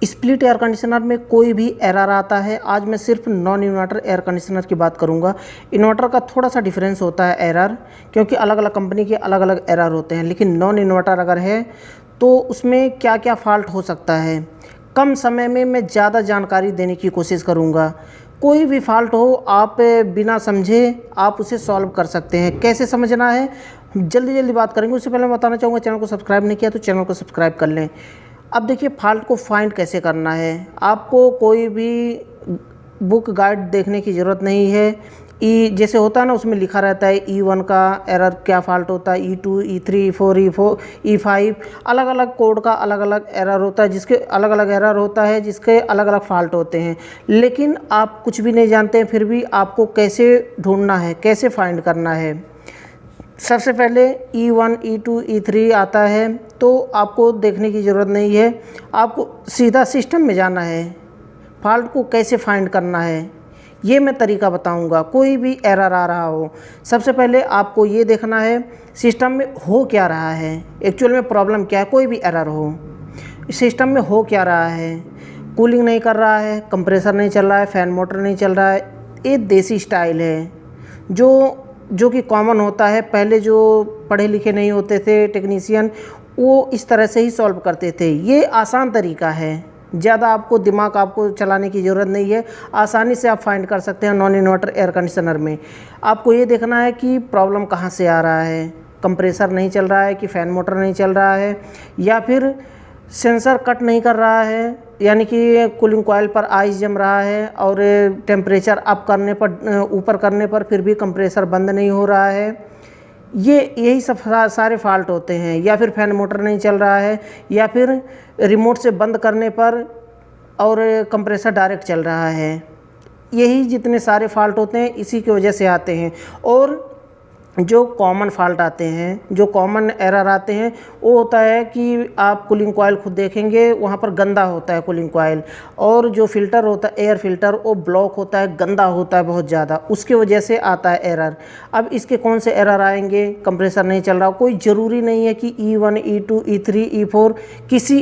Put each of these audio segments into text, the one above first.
Split air conditioner में कोई भी एरर आता है। आज मैं सिर्फ नॉन इन्वर्टर एयर कंडीशनर की बात करूंगा। इन्वर्टर का थोड़ा सा डिफरेंस होता है एरर, क्योंकि अलग अलग कंपनी के अलग अलग एरर होते हैं, लेकिन नॉन इन्वर्टर अगर है तो उसमें क्या क्या फ़ॉल्ट हो सकता है, कम समय में मैं ज़्यादा जानकारी देने की कोशिश करूँगा। कोई भी फॉल्ट हो आप बिना समझे आप उसे सॉल्व कर सकते हैं। कैसे समझना है जल्दी जल्दी बात करेंगे। उससे पहले मैं बताना चाहूँगा, चैनल को सब्सक्राइब नहीं किया तो चैनल को सब्सक्राइब कर लें। अब देखिए फॉल्ट को फाइंड कैसे करना है। आपको कोई भी बुक गाइड देखने की ज़रूरत नहीं है। जैसे होता है ना, उसमें लिखा रहता है E1 का एरर क्या फ़ॉल्ट होता है, E2, E3, E4, E5 अलग अलग कोड का अलग अलग एरर होता है, जिसके अलग अलग एरर होता है, जिसके अलग अलग फ़ॉल्ट होते हैं। लेकिन आप कुछ भी नहीं जानते हैं, फिर भी आपको कैसे ढूंढना है, कैसे फाइंड करना है। सबसे पहले E1, E2, E3 आता है तो आपको देखने की ज़रूरत नहीं है, आपको सीधा सिस्टम में जाना है। फॉल्ट को कैसे फाइंड करना है ये मैं तरीका बताऊंगा। कोई भी एरर आ रहा हो, सबसे पहले आपको ये देखना है सिस्टम में हो क्या रहा है, एक्चुअल में प्रॉब्लम क्या है। कोई भी एरर हो, सिस्टम में हो क्या रहा है, कूलिंग नहीं कर रहा है, कंप्रेसर नहीं चल रहा है, फ़ैन मोटर नहीं चल रहा है। ये देसी स्टाइल है जो कि कॉमन होता है। पहले जो पढ़े लिखे नहीं होते थे टेक्नीशियन, वो इस तरह से ही सॉल्व करते थे। ये आसान तरीका है, ज़्यादा आपको दिमाग आपको चलाने की ज़रूरत नहीं है, आसानी से आप फाइंड कर सकते हैं। नॉन इन्वर्टर एयर कंडीशनर में आपको ये देखना है कि प्रॉब्लम कहाँ से आ रहा है, कंप्रेसर नहीं चल रहा है कि फ़ैन मोटर नहीं चल रहा है, या फिर सेंसर कट नहीं कर रहा है, यानी कि कूलिंग कॉइल पर आइस जम रहा है और टेम्परेचर अप करने पर, ऊपर करने पर फिर भी कंप्रेसर बंद नहीं हो रहा है। यही सब सारे फ़ॉल्ट होते हैं। या फिर फ़ैन मोटर नहीं चल रहा है, या फिर रिमोट से बंद करने पर और कंप्रेसर डायरेक्ट चल रहा है। यही जितने सारे फ़ॉल्ट होते हैं इसी की वजह से आते हैं। और जो कॉमन फ़ॉल्ट आते हैं, जो कॉमन एरर आते हैं, वो होता है कि आप कूलिंग कॉइल खुद देखेंगे, वहाँ पर गंदा होता है कूलिंग कॉइल, और जो फ़िल्टर होता है एयर फ़िल्टर वो ब्लॉक होता है, गंदा होता है बहुत ज़्यादा, उसके वजह से आता है एरर। अब इसके कौन से एरर आएंगे, कंप्रेसर नहीं चल रहा, कोई ज़रूरी नहीं है कि E1, E2, E3, E4 किसी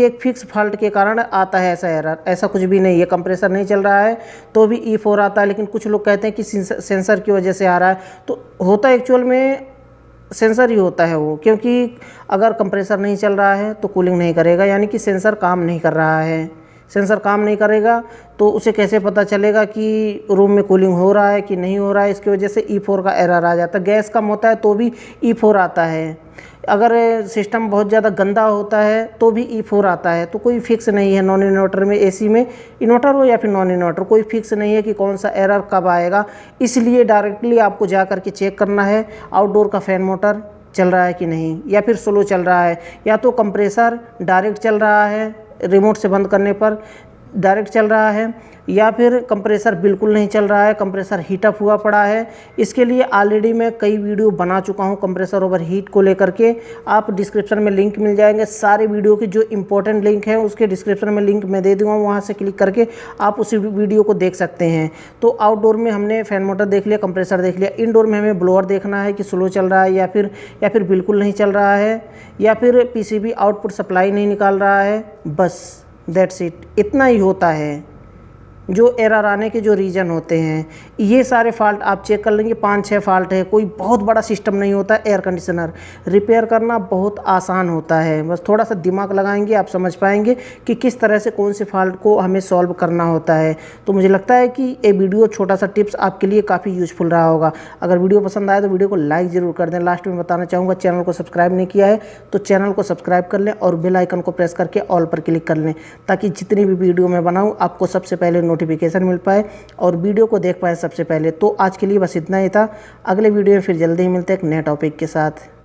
एक फिक्स फॉल्ट के कारण आता है ऐसा एरर। ऐसा कुछ भी नहीं है। कंप्रेसर नहीं चल रहा है तो भी E4 आता है, लेकिन कुछ लोग कहते हैं कि सेंसर की वजह से आ रहा है, तो होता एक्चुअल में सेंसर ही होता है वो, क्योंकि अगर कंप्रेसर नहीं चल रहा है तो कूलिंग नहीं करेगा, यानी कि सेंसर काम नहीं कर रहा है। सेंसर काम नहीं करेगा तो उसे कैसे पता चलेगा कि रूम में कूलिंग हो रहा है कि नहीं हो रहा है। इसकी वजह से E4 का एरर आ जाता है। गैस कम होता है तो भी E4 आता है। अगर सिस्टम बहुत ज़्यादा गंदा होता है तो भी E4 आता है। तो कोई फिक्स नहीं है नॉन इन्वर्टर में, AC में, इन्वर्टर हो या फिर नॉन इन्वर्टर, कोई फिक्स नहीं है कि कौन सा एरर कब आएगा। इसलिए डायरेक्टली आपको जा कर के चेक करना है आउटडोर का फ़ैन मोटर चल रहा है कि नहीं, या फिर स्लो चल रहा है, या तो कंप्रेसर डायरेक्ट चल रहा है, रिमोट से बंद करने पर डायरेक्ट चल रहा है, या फिर कंप्रेसर बिल्कुल नहीं चल रहा है, कंप्रेसर हीटअप हुआ पड़ा है। इसके लिए ऑलरेडी मैं कई वीडियो बना चुका हूं कंप्रेसर ओवर हीट को लेकर के। आप डिस्क्रिप्शन में लिंक मिल जाएंगे सारे वीडियो के, जो इंपॉर्टेंट लिंक है उसके डिस्क्रिप्शन में लिंक मैं दे दूँगा, वहाँ से क्लिक करके आप उसी वीडियो को देख सकते हैं। तो आउटडोर में हमने फ़ैन मोटर देख लिया, कंप्रेसर देख लिया। इनडोर में हमें ब्लोअर देखना है कि स्लो चल रहा है या फिर बिल्कुल नहीं चल रहा है, या फिर PCB आउटपुट सप्लाई नहीं निकाल रहा है। बस दैट्स इट, इतना ही होता है जो एरर आने के जो रीज़न होते हैं। ये सारे फॉल्ट आप चेक कर लेंगे, 5-6 फॉल्ट है। कोई बहुत बड़ा सिस्टम नहीं होता है। एयर कंडीशनर रिपेयर करना बहुत आसान होता है, बस थोड़ा सा दिमाग लगाएंगे आप समझ पाएंगे कि किस तरह से कौन से फॉल्ट को हमें सॉल्व करना होता है। तो मुझे लगता है कि ये वीडियो छोटा सा टिप्स आपके लिए काफ़ी यूज़फुल रहा होगा। अगर वीडियो पसंद आए तो वीडियो को लाइक ज़रूर कर दें। लास्ट में बताना चाहूँगा, चैनल को सब्सक्राइब नहीं किया है तो चैनल को सब्सक्राइब कर लें और बेल आइकन को प्रेस करके ऑल पर क्लिक कर लें, ताकि जितनी भी वीडियो मैं बनाऊँ आपको सबसे पहले नोटिफिकेशन मिल पाए और वीडियो को देख पाए सबसे पहले। तो आज के लिए बस इतना ही था। अगले वीडियो में फिर जल्दी ही मिलते हैं एक नए टॉपिक के साथ।